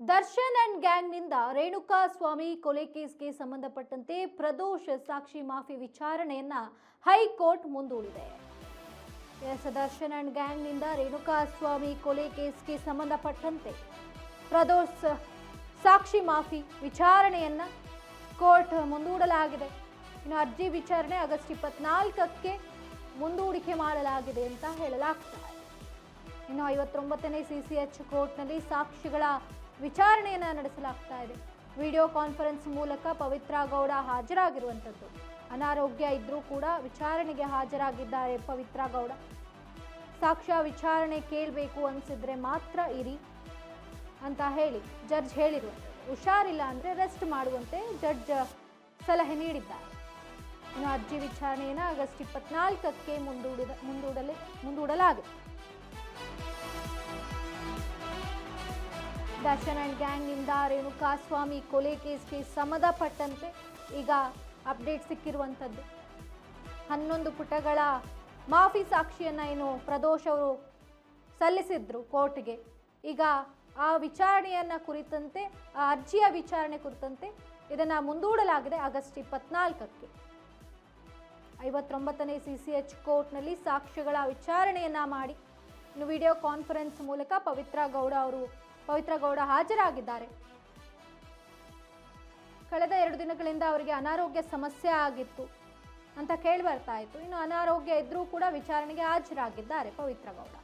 Darshan and ಗ್ಯಾಂಗ್ನಿಂದ Renuka ಸ್ವಾಮಿ ಕೊಲೆ ಕೇಸ್ಗೆ ಸಂಬಂಧಪಟ್ಟಂತೆ ಪ್ರದೋಷ್ ಸಾಕ್ಷಿ ಮಾಫಿ ವಿಚಾರಣೆಯನ್ನ high court ಮುಂದೂಡಿದೆ. ದರ್ಶನ್ ಅಂಡ್ ಗ್ಯಾಂಗ್ನಿಂದ ರೇಣುಕಾ ಸ್ವಾಮಿ ಕೊಲೆ ಕೇಸ್ಗೆ ಸಂಬಂಧಪಟ್ಟಂತೆ ಪ್ರದೋಷ್ ಸಾಕ್ಷಿ ಮಾಫಿ ವಿಚಾರಣೆಯನ್ನ ಕೋರ್ಟ್ ಮುಂದೂಡಲಾಗಿದೆ. ಇನ್ನು ಅರ್ಜಿ ವಿಚಾರಣೆ ಆಗಸ್ಟ್ 24ಕ್ಕೆ ಮುಂದೂಡಿಕೆ ಮಾಡಲಾಗಿದೆ ಅಂತ ಹೇಳಲಾಗ್ತದೆ. ಇನ್ನು 59ನೇ CCH ಕೋರ್ಟ್ನಲ್ಲಿ ಸಾಕ್ಷಿಗಳ ವಿಚಾರಣೆಯನ್ನು ನಡೆಸಲಾಗ್ತಾ ಇದೆ. ವಿಡಿಯೋ ಕಾನ್ಫರೆನ್ಸ್ ಮೂಲಕ ಪವಿತ್ರ ಗೌಡ ಹಾಜರಾಗಿರುವಂಥದ್ದು. ಅನಾರೋಗ್ಯ ಇದ್ರೂ ಕೂಡ ವಿಚಾರಣೆಗೆ ಹಾಜರಾಗಿದ್ದಾರೆ ಪವಿತ್ರ ಗೌಡ. ಸಾಕ್ಷ್ಯ ವಿಚಾರಣೆ ಕೇಳಬೇಕು ಅನಿಸಿದ್ರೆ ಮಾತ್ರ ಇರಿ ಅಂತ ಹೇಳಿ ಜಡ್ಜ್ ಹೇಳಿರುವಂಥದ್ದು. ಹುಷಾರಿಲ್ಲ ಅಂದರೆ ರೆಸ್ಟ್ ಮಾಡುವಂತೆ ಜಡ್ಜ್ ಸಲಹೆ ನೀಡಿದ್ದಾರೆ. ಇನ್ನು ಅರ್ಜಿ ವಿಚಾರಣೆಯನ್ನು ಆಗಸ್ಟ್ 24ಕ್ಕೆ ಮುಂದೂಡಲಾಗಿದೆ. ದರ್ಶನ್ ಅಂಡ್ ಗ್ಯಾಂಗ್ನಿಂದ ರೇಣುಕಾ ಸ್ವಾಮಿ ಕೊಲೆ ಕೇಸ್ಗೆ ಸಂಬಂಧಪಟ್ಟಂತೆ ಈಗ ಅಪ್ಡೇಟ್ ಸಿಕ್ಕಿರುವಂಥದ್ದು. 11 ಪುಟಗಳ ಮಾಫಿ ಸಾಕ್ಷಿಯನ್ನು ಏನು ಪ್ರದೋಷ್ ಅವರು ಸಲ್ಲಿಸಿದ್ರು ಕೋರ್ಟ್ಗೆ. ಈಗ ಆ ವಿಚಾರಣೆಯನ್ನು ಕುರಿತಂತೆ, ಆ ಅರ್ಜಿಯ ವಿಚಾರಣೆ ಕುರಿತಂತೆ ಇದನ್ನು ಮುಂದೂಡಲಾಗಿದೆ ಆಗಸ್ಟ್ 24ಕ್ಕೆ. 59ನೇ CCH ಕೋರ್ಟ್ನಲ್ಲಿ ಸಾಕ್ಷಿಗಳ ವಿಚಾರಣೆಯನ್ನು ಮಾಡಿ ಇನ್ನು ವಿಡಿಯೋ ಕಾನ್ಫರೆನ್ಸ್ ಮೂಲಕ ಪವಿತ್ರ ಗೌಡ ಹಾಜರಾಗಿದ್ದಾರೆ. ಕಳೆದ 2 ದಿನಗಳಿಂದ ಅವರಿಗೆ ಅನಾರೋಗ್ಯ ಸಮಸ್ಯೆ ಆಗಿತ್ತು ಅಂತ ಕೇಳಿ ಬರ್ತಾ ಇತ್ತು. ಇನ್ನು ಅನಾರೋಗ್ಯ ಇದ್ರೂ ಕೂಡ ವಿಚಾರಣೆಗೆ ಹಾಜರಾಗಿದ್ದಾರೆ ಪವಿತ್ರ ಗೌಡ.